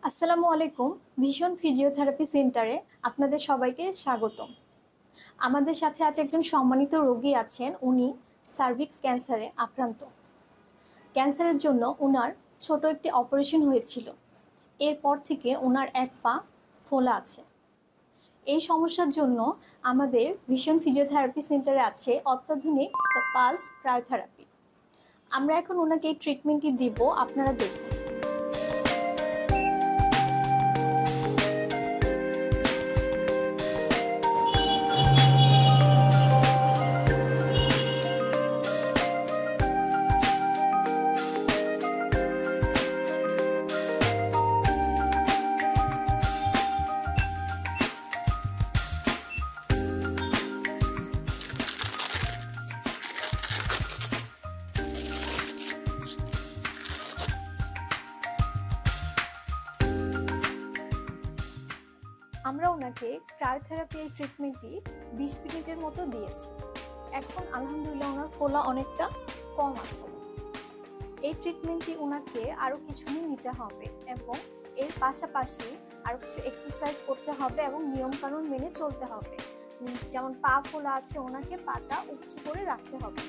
আসসালামু আলাইকুম। Vision physiotherapy সেন্টারে আপনাদের সবাইকে স্বাগতম। আমাদের সাথে আজ একজন সম্মানিত রোগী আছেন। উনি সার্ভিক্স ক্যান্সারে আক্রান্ত। ক্যান্সারের জন্য উনার ছোট একটি অপারেশন হয়েছিল। এরপর থেকে উনার এক পা ফোলা আছে। এই সমস্যার জন্য আমাদের ভিশন ফিজিওথেরাপি সেন্টারে আছে অত্যাধুনিক পালস ক্রায়োথেরাপি। আমরা এখন ওনাকে এই ট্রিটমেন্টটি দিব, আপনারা দেখুন। আমরা ওনাকে ক্রায়োথেরাপি এই ট্রিটমেন্টটি 20 মিনিটের মতো দিয়েছি। এখন আলহামদুলিল্লাহ ওনার ফোলা অনেকটা কম আছে। এই ট্রিটমেন্টটি ওনাকে আরও কিছুদিন নিতে হবে এবং এর পাশাপাশি আরও কিছু এক্সারসাইজ করতে হবে এবং নিয়মকানুন মেনে চলতে হবে। যেমন পা ফোলা আছে, ওনাকে পাটা উঁচু করে রাখতে হবে।